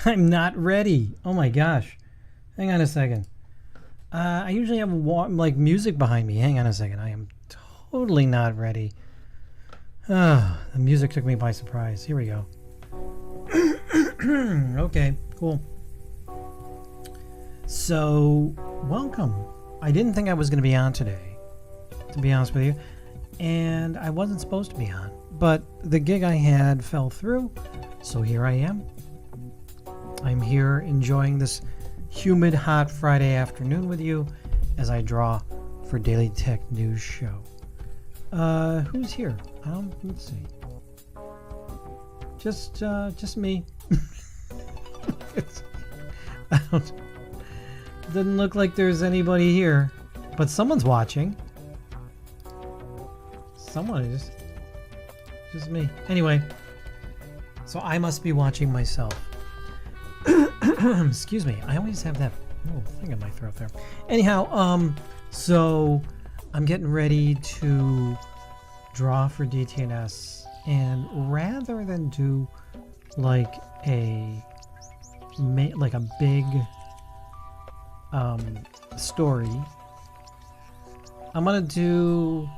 I'm not ready. Oh my gosh. Hang on a second. I usually have like music behind me. Hang on a second. I am totally not ready. The music took me by surprise. Here we go. Okay, cool. So, welcome. I didn't think I was going to be on today, to be honest with you. And I wasn't supposed to be on. But the gig I had fell through. So here I am. I'm here enjoying this humid, hot Friday afternoon with you as I draw for Daily Tech News Show. Who's here? Let's see. Just me. Doesn't look like there's anybody here, but someone's watching. Someone is. Just me. Anyway, so I must be watching myself. Excuse me. I always have that little thing in my throat there. Anyhow, so I'm getting ready to draw for DTNS, and rather than do like a big story, I'm gonna do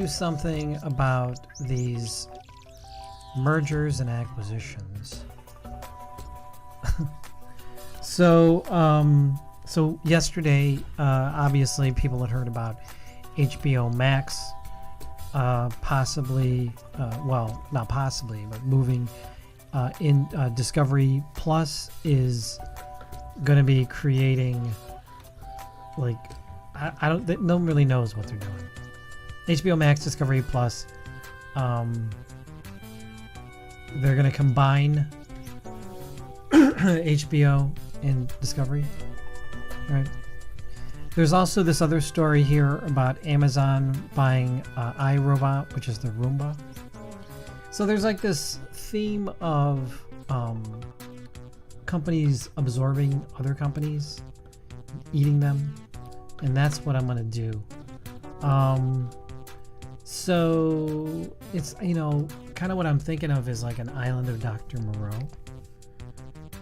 something about these mergers and acquisitions. So yesterday, obviously people had heard about HBO Max, possibly, well, not possibly, but moving in. Discovery Plus is going to be creating, like, no one really knows what they're doing. HBO Max, Discovery Plus, they're going to combine HBO and Discovery, right? There's also this other story here about Amazon buying iRobot, which is the Roomba. So there's like this theme of companies absorbing other companies, eating them, and that's what I'm gonna do. So it's, kind of what I'm thinking of is like an island of Dr. Moreau.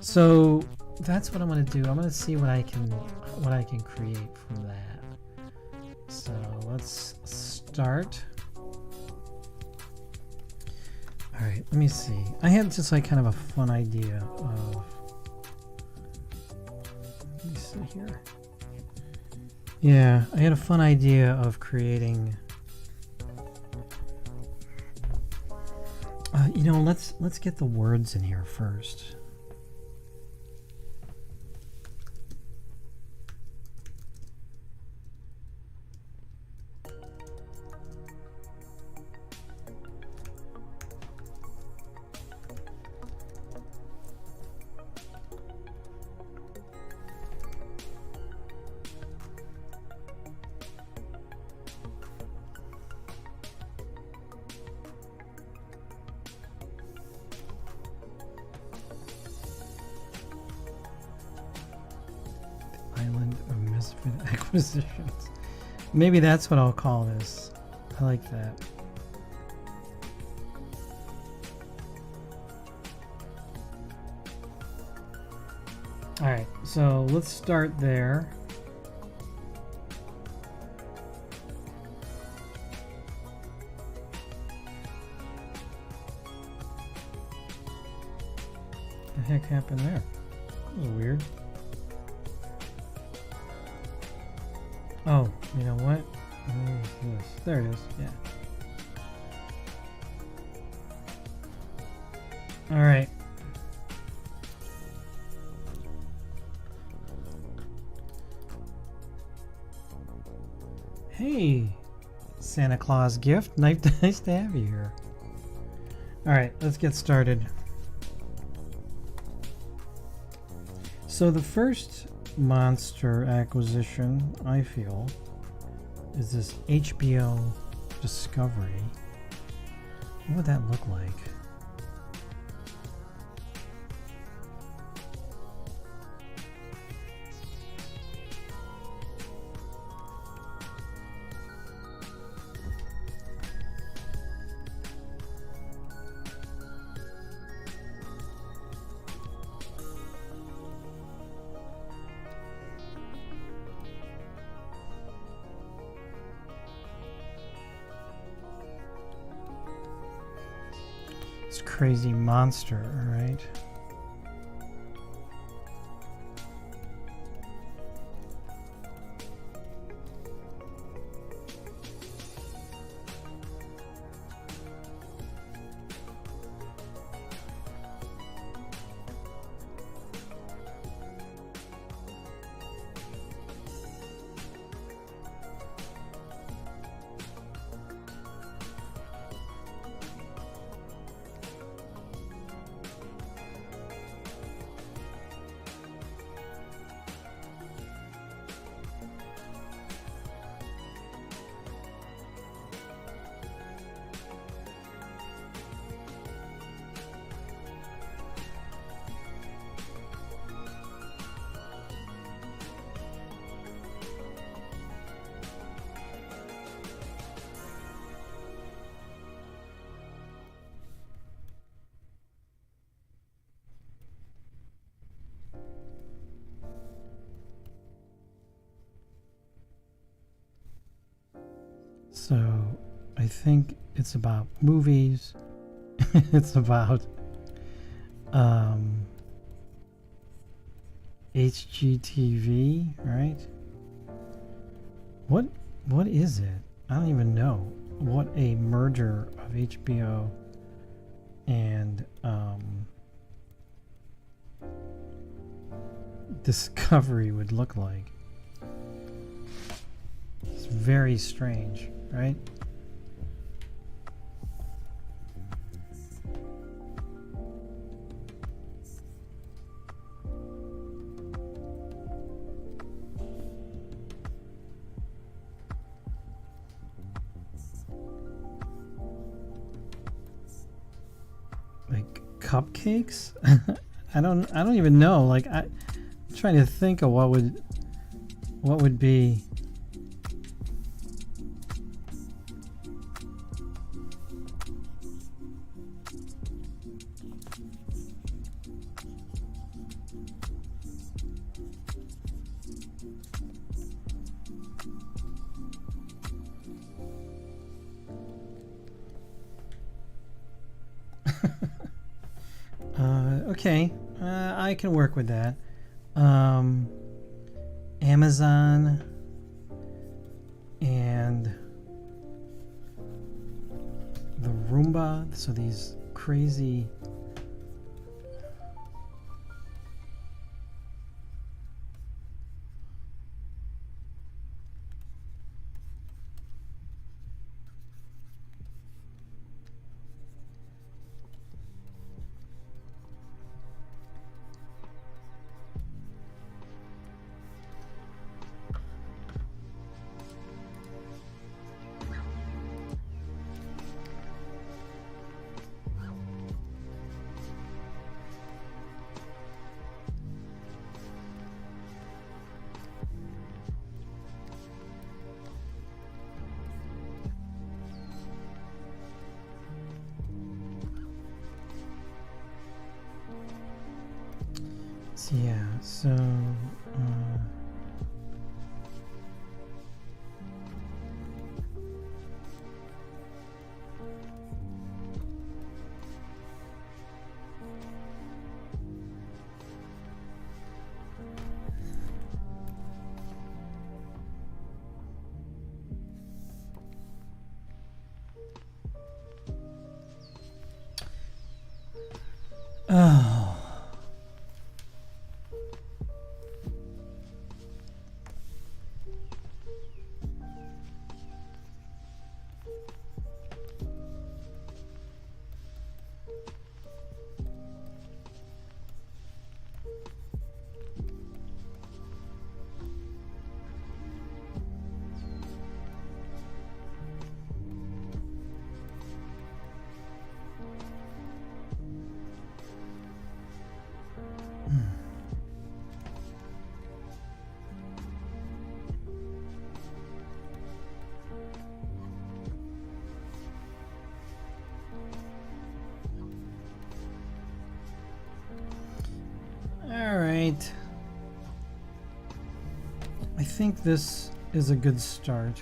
So that's what I'm gonna do. I'm gonna see what I can create from that. So let's start. All right, let me see. I had just like kind of a fun idea of. Let me see here. Yeah, I had a fun idea of creating. Let's get the words in here first. Island of Misfit Acquisitions. Maybe that's what I'll call this. I like that. Alright, so let's start there. What the heck happened there? That was weird. Oh, you know what? There it is. Yeah. All right. Hey, Santa Claus gift. Nice to have you here. All right, let's get started. So the first monster acquisition, I feel, is this HBO Discovery. What would that look like? This crazy monster, alright? So, I think it's about movies. It's about HGTV, right? What is it? I don't even know. What a merger of HBO and Discovery would look like. It's very strange, right? Like cupcakes? I don't even know. Like I'm trying to think of what would be okay, I can work with that. Amazon and the Roomba, so these crazy yeah, so oh. All right. I think this is a good start.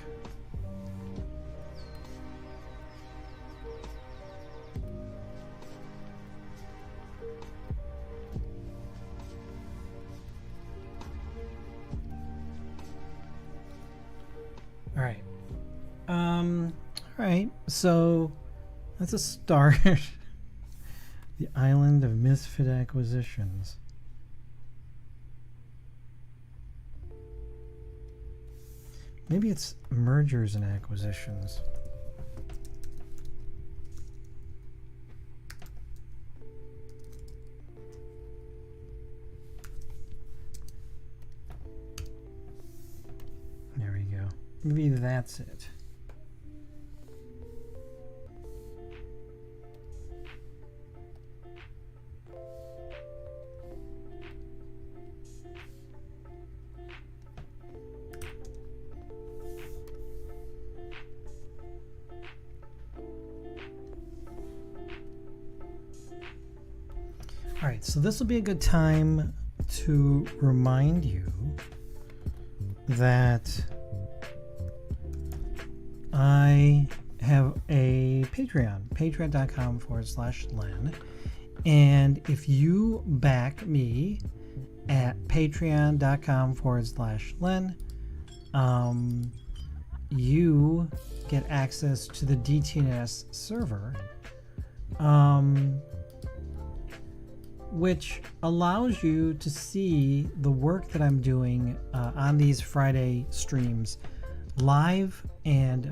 All right. So that's a start. The Island of Misfit Acquisitions. Maybe it's mergers and acquisitions. There we go. Maybe that's it. All right, so this will be a good time to remind you that I have a Patreon, patreon.com/Len. And if you back me at patreon.com/Len, you get access to the DTNS server, which allows you to see the work that I'm doing on these Friday streams live and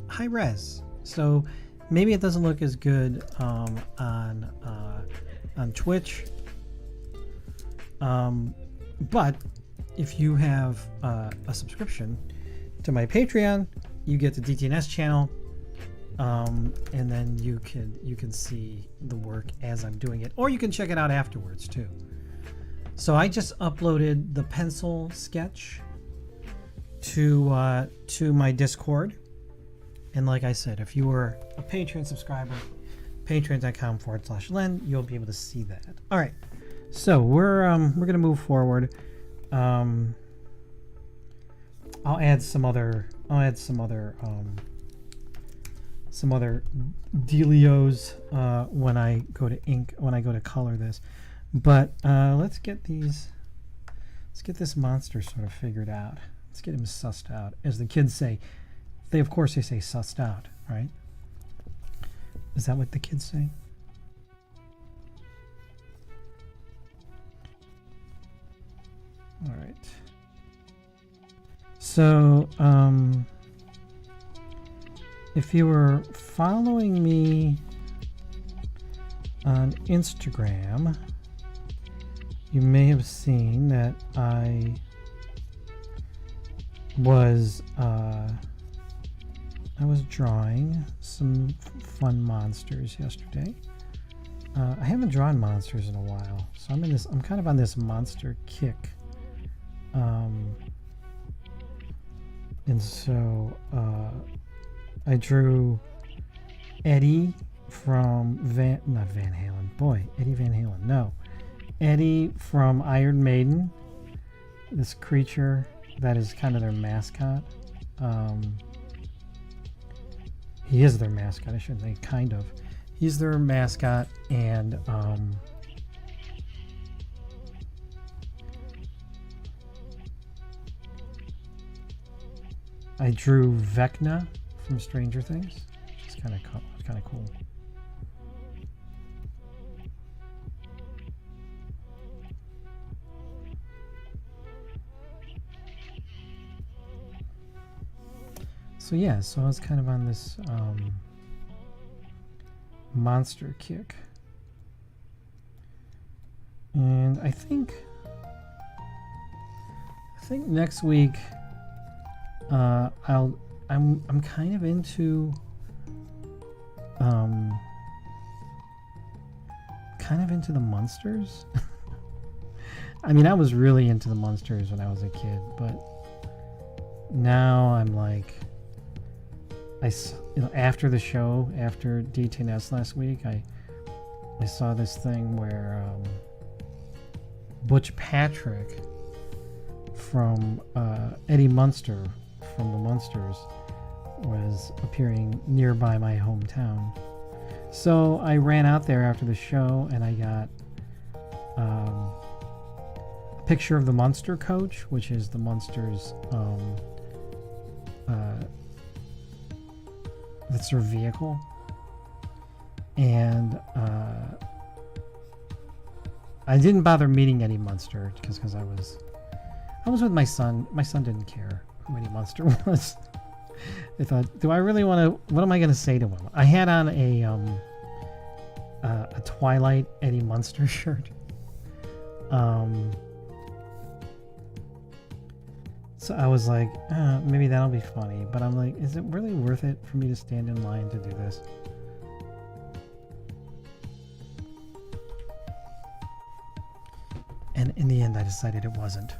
high res. So maybe it doesn't look as good on Twitch, but if you have a subscription to my Patreon, you get the DTNS channel. And then you can see the work as I'm doing it, or you can check it out afterwards too. So I just uploaded the pencil sketch to my Discord, and like I said, if you were a Patreon subscriber, patreon.com/Len, you'll be able to see that. All right, so we're gonna move forward. I'll add some other dealios when I go to color this, but let's get this monster sort of figured out. Let's get him sussed out, as the kids say. Of course they say sussed out, right? Is that what the kids say? All right, so if you were following me on Instagram, you may have seen that I was drawing some fun monsters yesterday. I haven't drawn monsters in a while, so I'm kind of on this monster kick. And so I drew Eddie from Eddie from Iron Maiden, this creature that is kind of their mascot. He is their mascot, I should say, kind of. He's their mascot, and I drew Vecna from Stranger Things, which is kind of cool. So yeah, so I was kind of on this monster kick, and I think next week I'm kind of into the monsters. I mean, I was really into the monsters when I was a kid, but now I'm like, after the show, after DTNS last week, I saw this thing where Butch Patrick from Eddie Munster from the Munsters was appearing nearby my hometown. So I ran out there after the show, and I got a picture of the Munster coach, which is the Munsters that's their vehicle. And I didn't bother meeting Eddie Munster because I was with my son. My son didn't care who Eddie Munster was. I thought, do I really want to? What am I going to say to him? I had on a Twilight Eddie Munster shirt. So I was like, maybe that'll be funny. But I'm like, is it really worth it for me to stand in line to do this? And in the end, I decided it wasn't.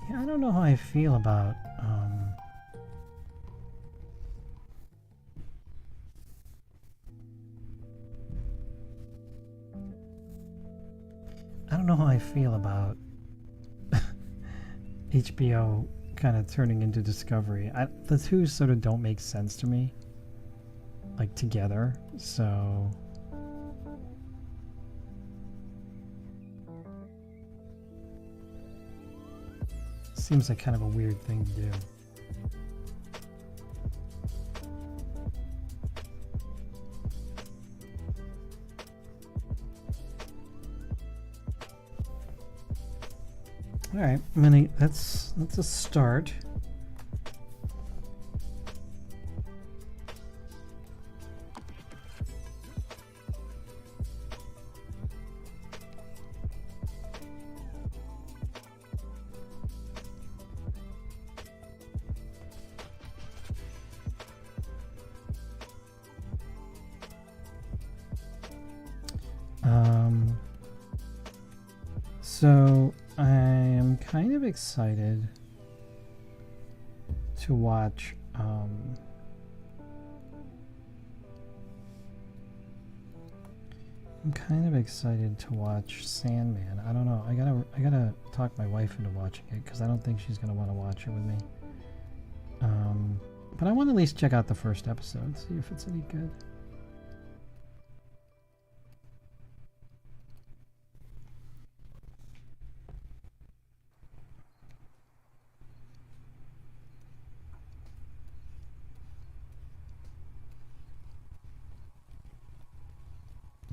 Yeah, I don't know how I feel about HBO kind of turning into Discovery. The two sort of don't make sense to me, like together. So seems like kind of a weird thing to do. All right, that's a start. So I am kind of excited to watch Sandman. I don't know. I gotta talk my wife into watching it because I don't think she's gonna want to watch it with me. But I want to at least check out the first episode, see if it's any good.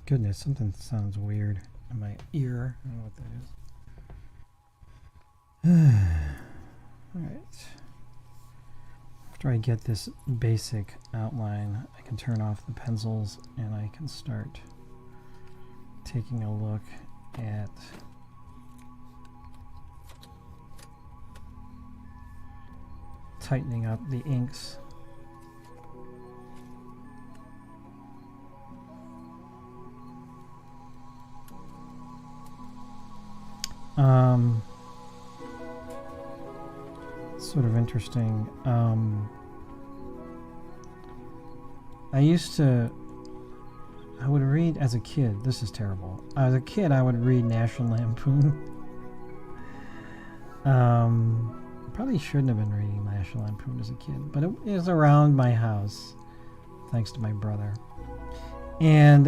Goodness, something sounds weird in my ear. I don't know what that is. Alright. After I get this basic outline, I can turn off the pencils and I can start taking a look at tightening up the inks. Sort of interesting. I would read as a kid. This is terrible. As a kid, I would read National Lampoon. Probably shouldn't have been reading National Lampoon as a kid, but it is around my house, thanks to my brother. And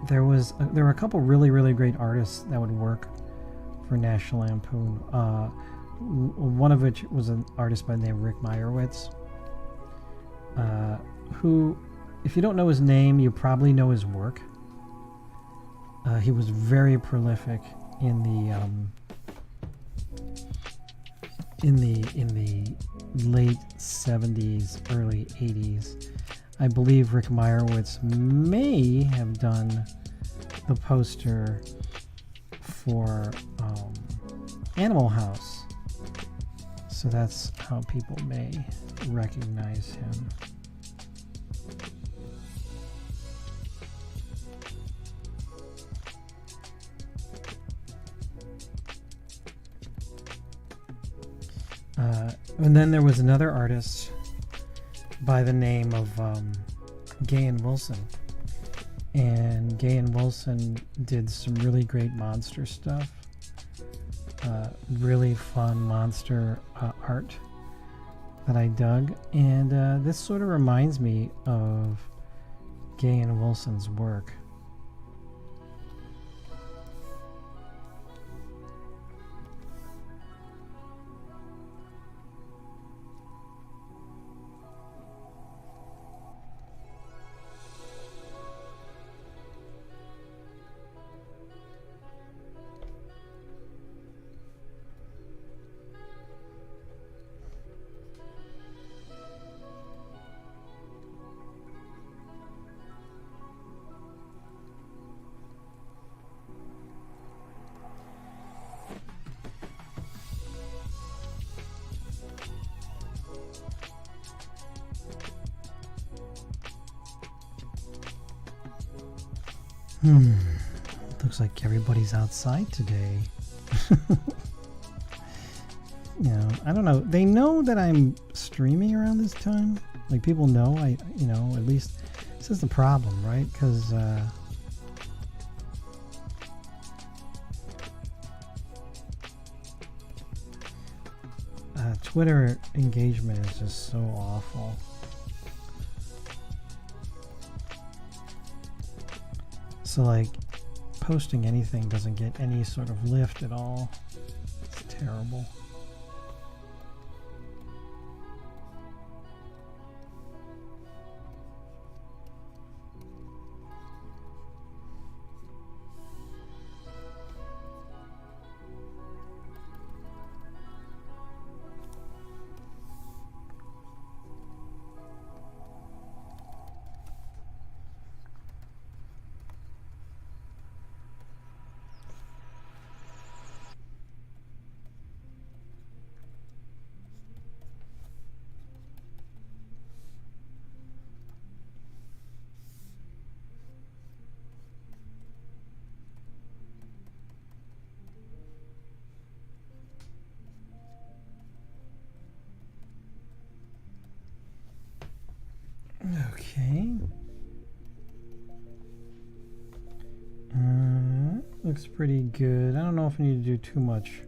there were a couple really, really great artists that would work for National Lampoon. One of which was an artist by the name of Rick Meyerowitz, who, if you don't know his name, you probably know his work. He was very prolific in the late 70s, early 80s. I believe Rick Meyerowitz may have done the poster for Animal House. So that's how people may recognize him. And then there was another artist by the name of Gay and Wilson. and Gay and Wilson did some really great monster stuff. Really fun monster art that I dug, and this sort of reminds me of Gay and Wilson's work. Looks like everybody's outside today. You know, I don't know. They know that I'm streaming around this time. Like, people know you know, at least this is the problem, right? Because Twitter engagement is just so awful. So, like, posting anything doesn't get any sort of lift at all. It's terrible. Okay. Looks pretty good. I don't know if I need to do too much.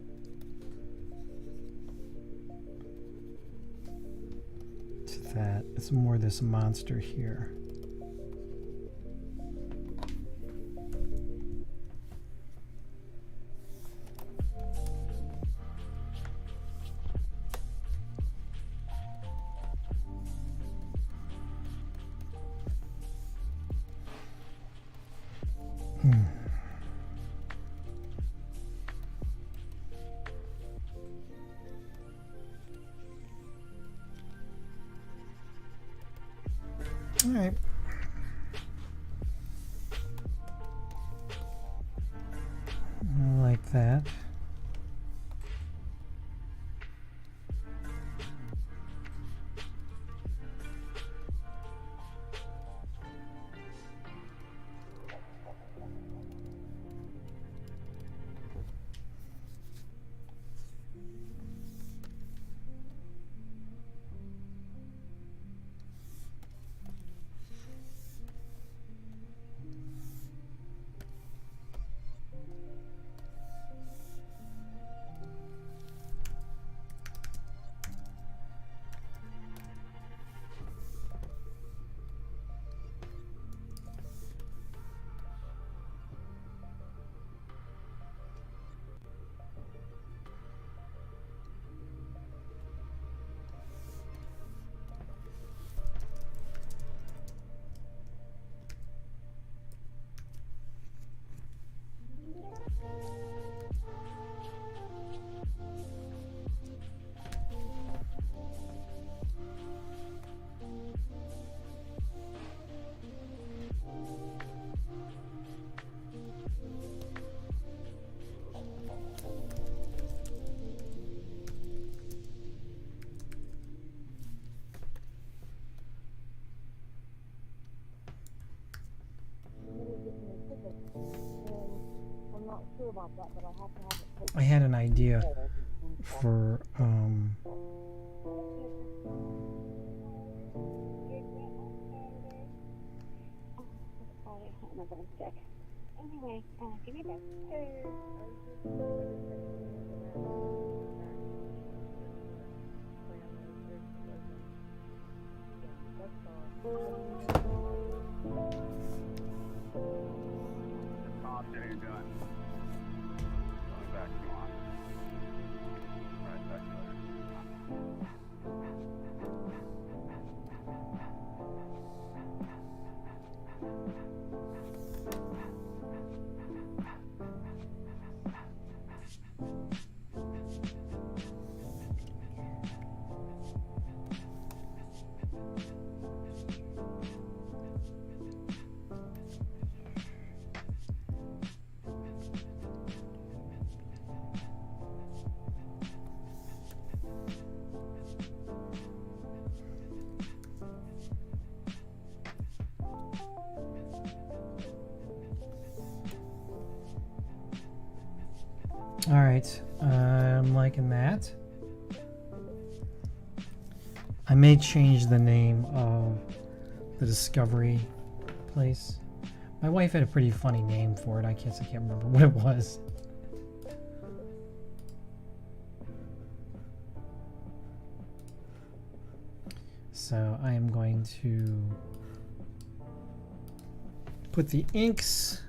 To that. It's more this monster here. All right. I like that. I had an idea for I'm sick. Anyway, give me that. How you doing? Going back to on. Right back to later. All right, I'm liking that. I may change the name of the Discovery place. My wife had a pretty funny name for it. I can't remember what it was. So I am going to put the inks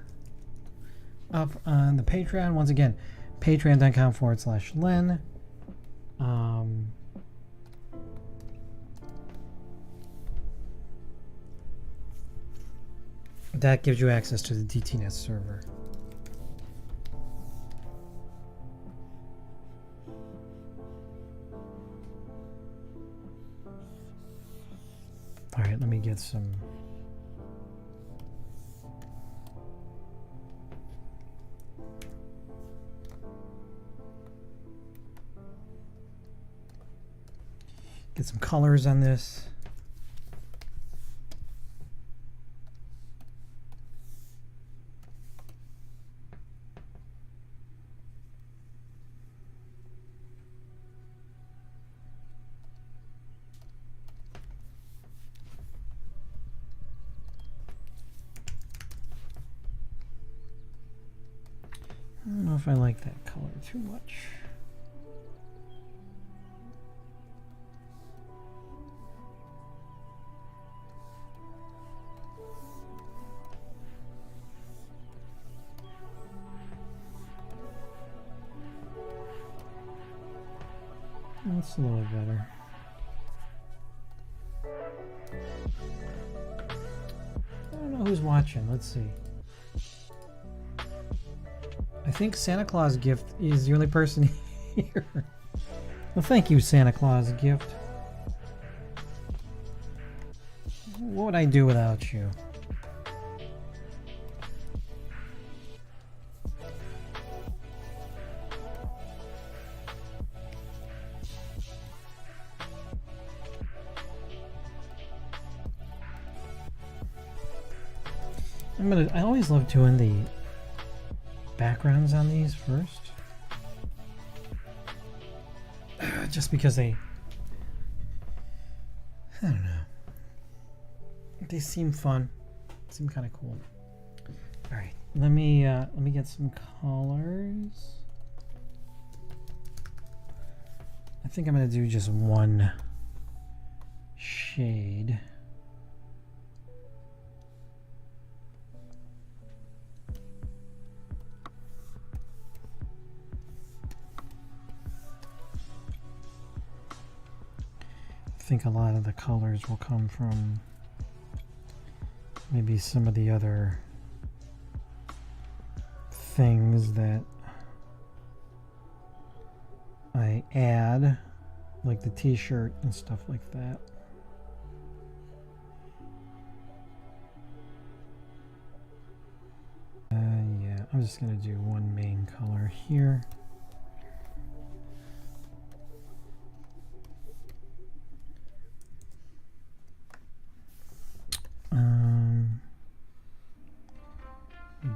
up on the Patreon. Once again, patreon.com/Len. That gives you access to the DTNS server. All right, let me get some. Get some colors on this. I don't know if I like that color too much. That's a little better. I don't know who's watching. Let's see. I think Santa Claus Gift is the only person here. Well, thank you, Santa Claus Gift. What would I do without you? I always love doing the backgrounds on these first. Just because I don't know. They seem fun. Seem kind of cool. All right, let me get some colors. I think I'm gonna do just one shade. I think a lot of the colors will come from maybe some of the other things that I add, like the t-shirt and stuff like that. Yeah, I'm just gonna do one main color here.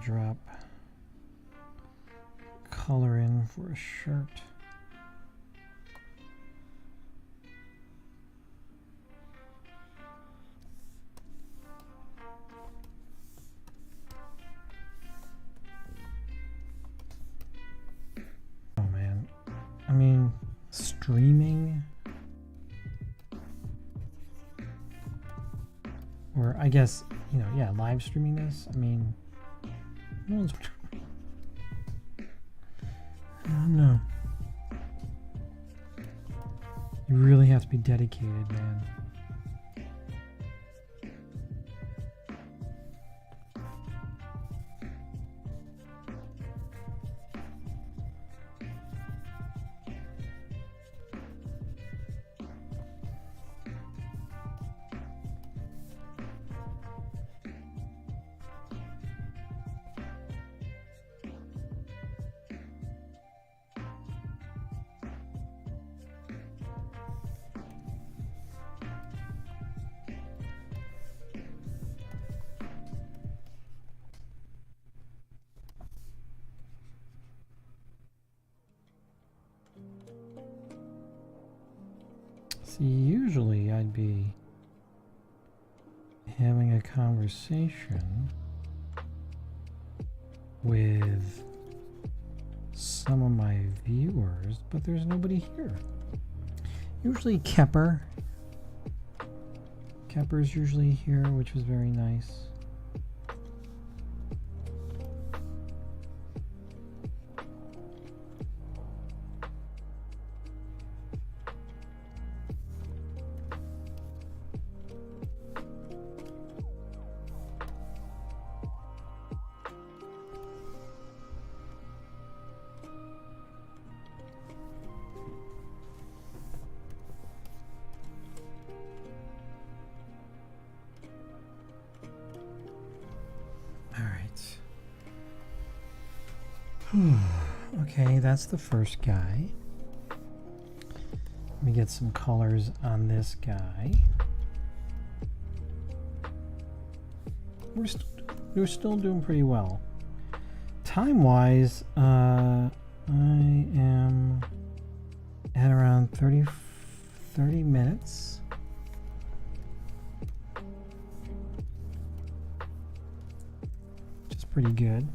Drop color in for a shirt. Or I guess, you know, yeah, live streaming this. I mean, no one's. I don't know. You really have to be dedicated, man. See, usually I'd be having a conversation with some of my viewers, but there's nobody here. Usually Kepper's usually here, which was very nice. Okay, that's the first guy. Let me get some colors on this guy. We're still doing pretty well. Time-wise, I am at around 30 minutes. Which is pretty good.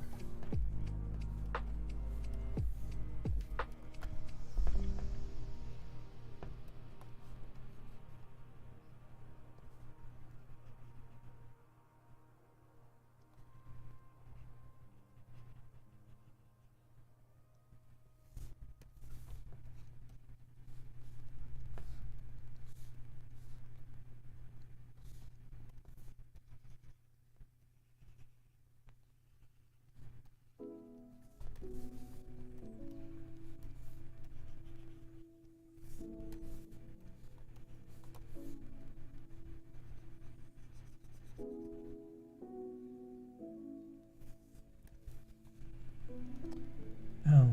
Oh.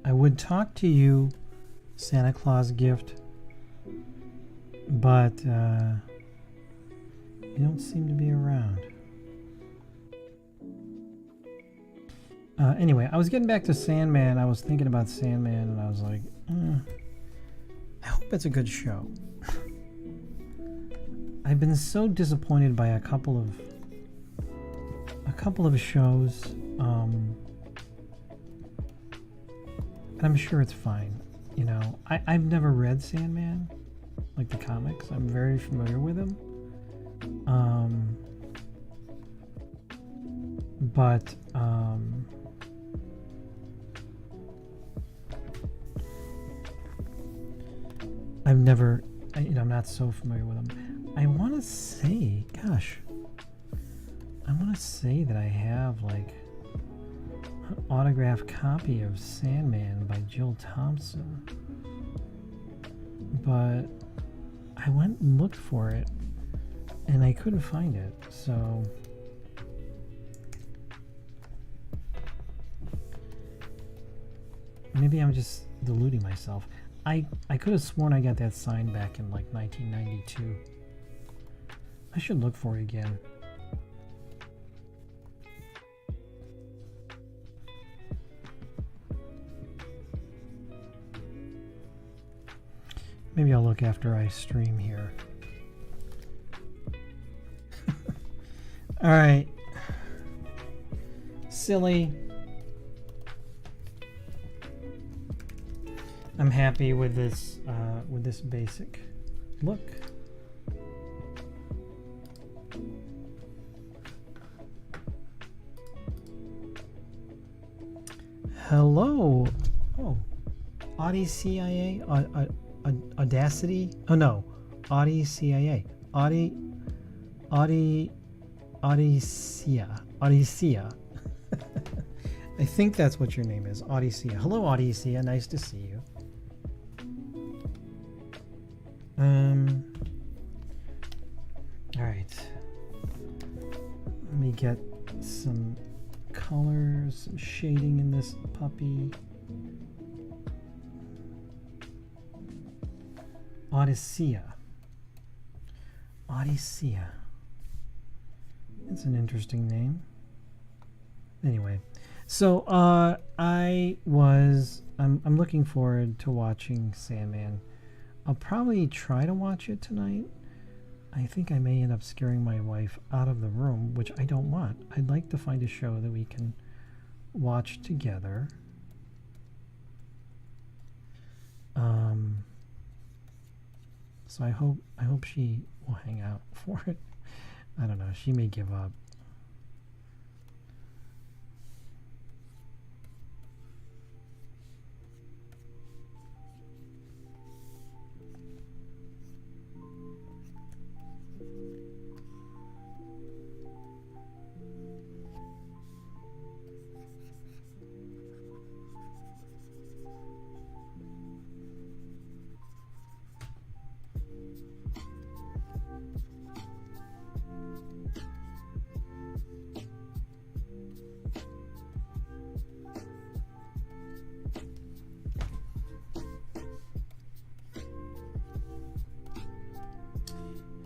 I would talk to you, Santa Claus gift, but you don't seem to be around. Anyway, I was getting back to Sandman. I was thinking about Sandman, and I was like, I hope it's a good show. I've been so disappointed by a couple of shows, and I'm sure it's fine. You know, I've never read Sandman, like the comics. I'm very familiar with him. But I've never, I'm not so familiar with him. I want to say, gosh, I want to say that I have like an autographed copy of Sandman by Jill Thompson, but I went and looked for it and I couldn't find it, so maybe I'm just deluding myself. I could have sworn I got that signed back in like 1992. I should look for it again. Maybe I'll look after I stream here. All right. Silly. I'm happy with this basic look. Hello. Oh, Audi CIA. Audacity. Oh no, Audi CIA. Odyssea. I think that's what your name is, Odyssea. Hello, Odyssea. Nice to see you. All right. Let me get some colors, some shading in this puppy. Odyssea. It's an interesting name. Anyway, so I'm looking forward to watching Sandman. I'll probably try to watch it tonight. I think I may end up scaring my wife out of the room, which I don't want. I'd like to find a show that we can watch together. So I hope she will hang out for it. I don't know. She may give up.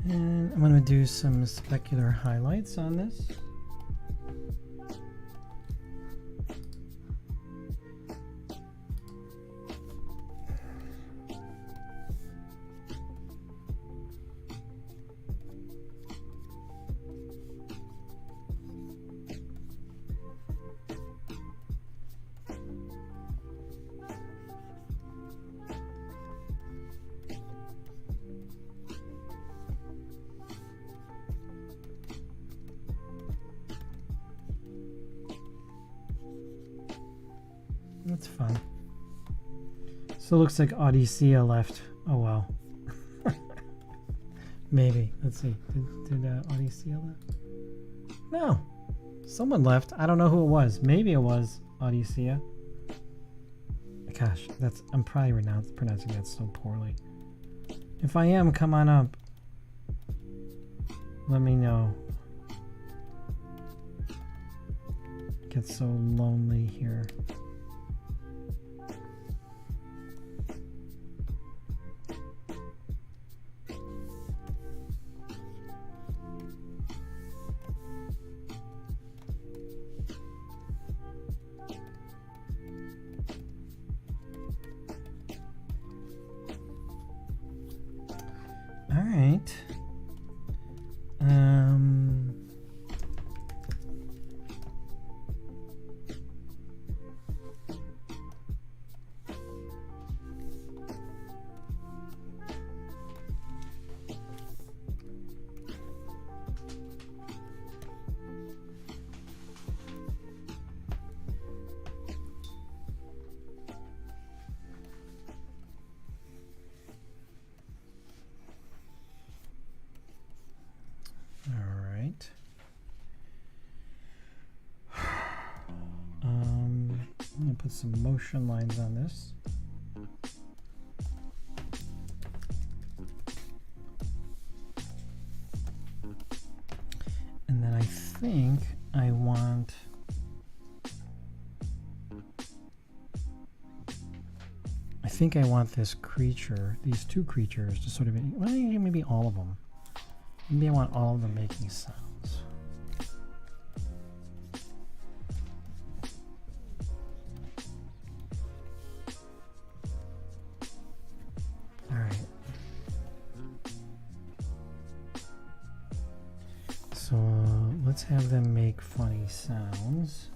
And I'm going to do some specular highlights on this. That's fun. So it looks like Odyssea left. Oh well. Maybe. Let's see. Did Odyssea left? No. Someone left. I don't know who it was. Maybe it was Odyssea. Gosh, I'm probably pronouncing that so poorly. If I am, come on up. Let me know. Get so lonely here. All right. I'm going to put some motion lines on this. And then I think I want this creature, these two creatures to sort of, well, maybe all of them. Maybe I want all of them making sounds. All right. So let's have them make funny sounds.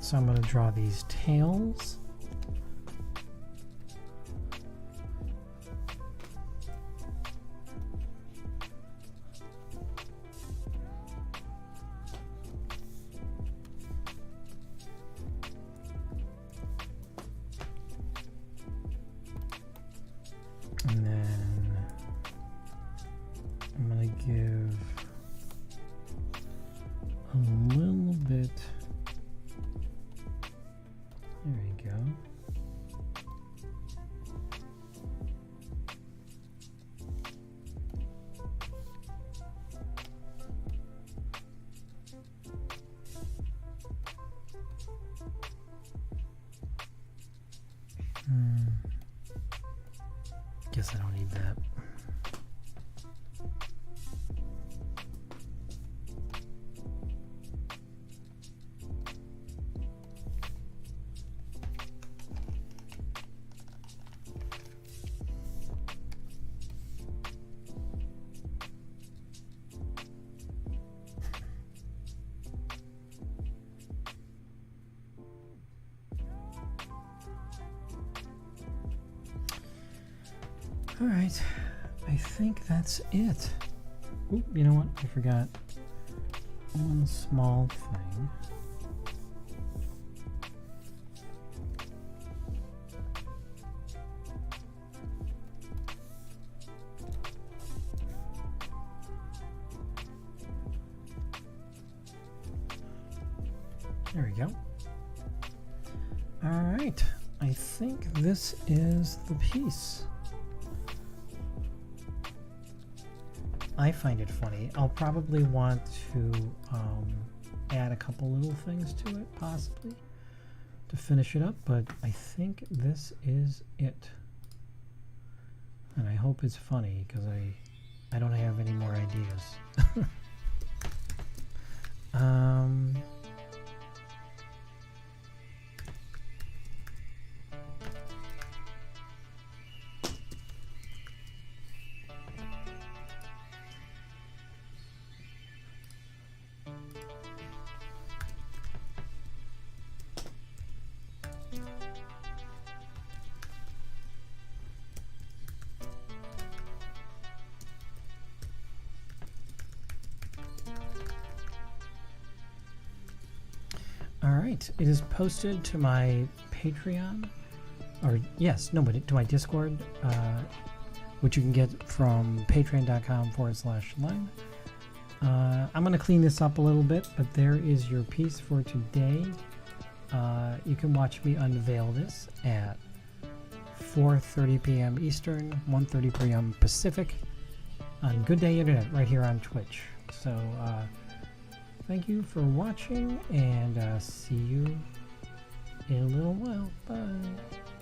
So I'm going to draw these tails. And then I'm going to give a little bit. There you go. Guess I don't need that. All right, I think that's it. Oop, you know what? I forgot one small thing. There we go. All right, I think this is the piece. I find it funny. I'll probably want to add a couple little things to it, possibly, to finish it up, but I think this is it. And I hope it's funny, because I don't have any more ideas. All right, it is posted to my Patreon, or yes, no, but to my Discord, which you can get from patreon.com/Len. I'm going to clean this up a little bit, but there is your piece for today. You can watch me unveil this at 4:30 p.m. Eastern, 1:30 p.m. Pacific on Good Day Internet right here on Twitch. So thank you for watching, and see you in a little while. Bye.